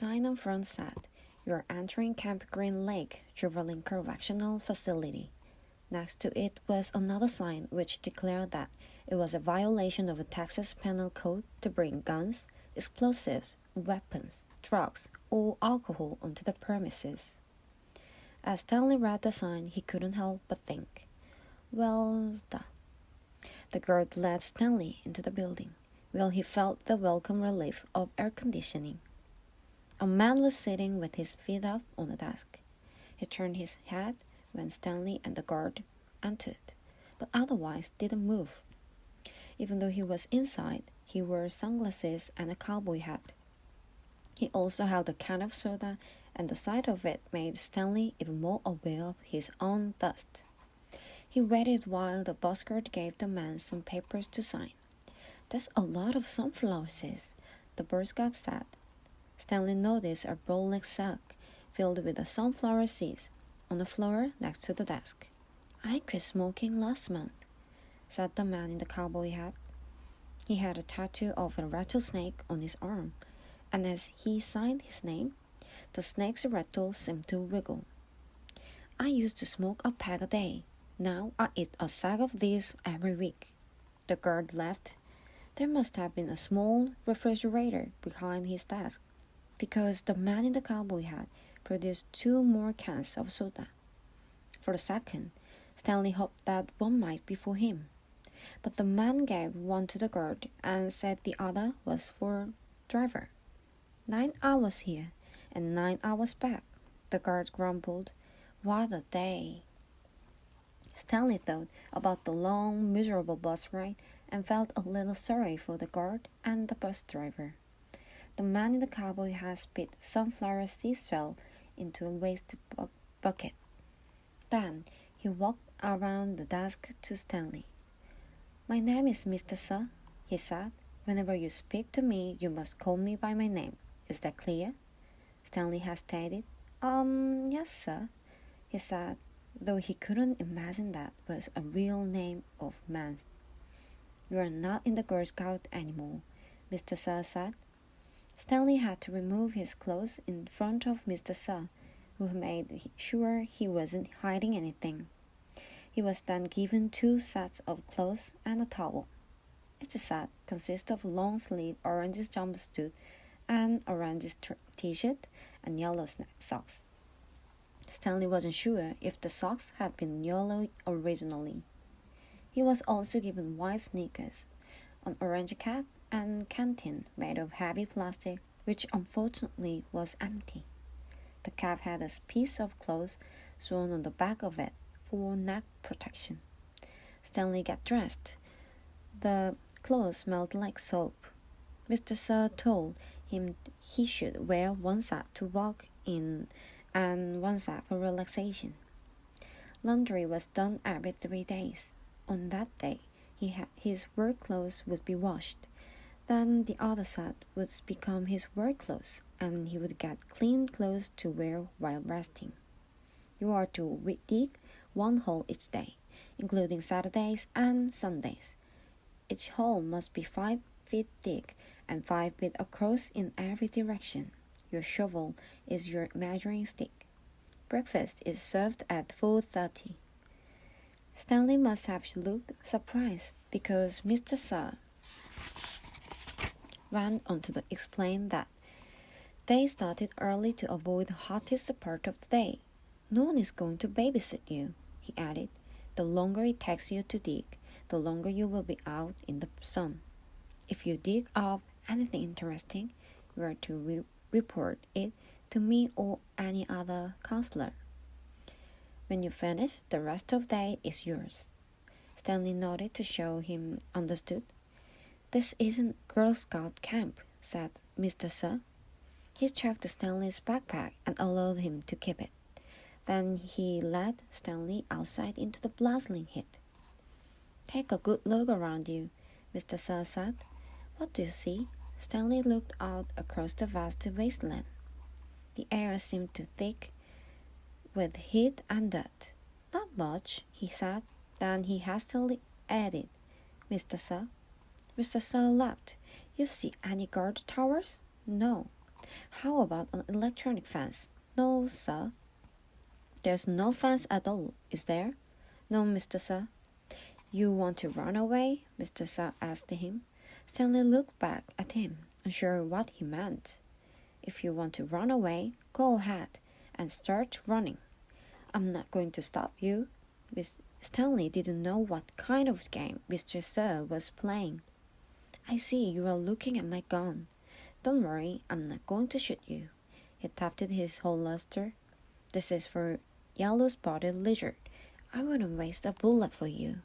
sign on front said, "You are entering Camp Green Lake Juvenile Correctional Facility." Next to it was another sign which declared that it was a violation of the Texas Penal Code to bring guns, explosives, weapons, drugs, or alcohol onto the premises. As Stanley read the sign, he couldn't help but think, well, duh. The guard led Stanley into the building, while he felt the welcome relief of air conditioning. A man was sitting with his feet up on a desk. He turned his head when Stanley and the guard entered, but otherwise didn't move. Even though he was inside, he wore sunglasses and a cowboy hat. He also held a can of soda, and the sight of it made Stanley even more aware of his own thirst. He waited while the buzzard gave the man some papers to sign. "That's a lot of sunflower seeds," the buzzard said. Stanley noticed a bowl-like sack filled with the sunflower seeds on the floor next to the desk. "I quit smoking last month," said the man in the cowboy hat. He had a tattoo of a rattlesnake on his arm, and as he signed his name, the snake's rattle seemed to wiggle. "I used to smoke a pack a day. Now I eat a sack of these every week." The guard laughed. There must have been a small refrigerator behind his desk, because the man in the cowboy hat produced 2 more cans of soda. For a second, Stanley hoped that one might be for him, but the man gave one to the guard and said the other was for driver. 9 hours here and 9 hours back, the guard grumbled. What a day! Stanley thought about the long, miserable bus ride and felt a little sorry for the guard and the bus driver. The man in the cowboy hat spit sunflower seed shell into a waste bucket. Then he walked around the desk to Stanley. "My name is Mr. Sir," he said. "Whenever you speak to me, you must call me by my name. Is that clear?" Stanley hesitated. Yes, sir," he said, though he couldn't imagine that was a real name of man. "You are not in the Girl Scout anymore," Mr. Sir said. Stanley had to remove his clothes in front of Mr. Sir, who made sure he wasn't hiding anything. He was then given 2 sets of clothes and a towel. Each set consisted of a long-sleeved orange jumpsuit and orange t-shirt and yellow socks. Stanley wasn't sure if the socks had been yellow originally. He was also given white sneakers, an orange cap, and canteen made of heavy plastic, which unfortunately was empty. The cap had a piece of cloth sewn on the back of it for neck protection. Stanley got dressed. The clothes smelled like soap. Mr. Sir told him he should wear 1 set to walk in and 1 set for relaxation. Laundry was done every 3 days. On that day, his work clothes would be washed. Then the other set would become his work clothes, and he would get clean clothes to wear while resting. You are to dig 1 hole each day, including Saturdays and Sundays. Each hole must be 5 feet deep and 5 feet across in every direction. Your shovel is your measuring stick. Breakfast is served at 4:30. Stanley must have looked surprised because Mr. Sir went on to explain that they started early to avoid the hottest part of the day. "No one is going to babysit you," he added. "The longer it takes you to dig, the longer you will be out in the sun. If you dig up anything interesting, you are to report it to me or any other counselor. When you finish, the rest of the day is yours." Stanley nodded to show him understood. "This isn't Girl Scout camp," said Mr. Sir. He checked Stanley's backpack and allowed him to keep it. Then he led Stanley outside into the blazing heat. "Take a good look around you," Mr. Sir said. "What do you see?" Stanley looked out across the vast wasteland. The air seemed too thick with heat and dirt. "Not much," he said. Then he hastily added, "Mr. Sir." Mr. Sir laughed. "You see any guard towers?" "No." How about an electronic fence? No, sir. There's no fence at all, is there? No, Mr. Sir. You want to run away? Mr. Sir asked him. Stanley looked back at him, unsure what he meant. If you want to run away, go ahead and start running. I'm not going to stop you. Miss Stanley didn't know what kind of game Mr. Sir was playing. I see you are looking at my gun. Don't worry, I'm not going to shoot you. He tapped his holster. This is for yellow-spotted lizard. I wouldn't waste a bullet for you.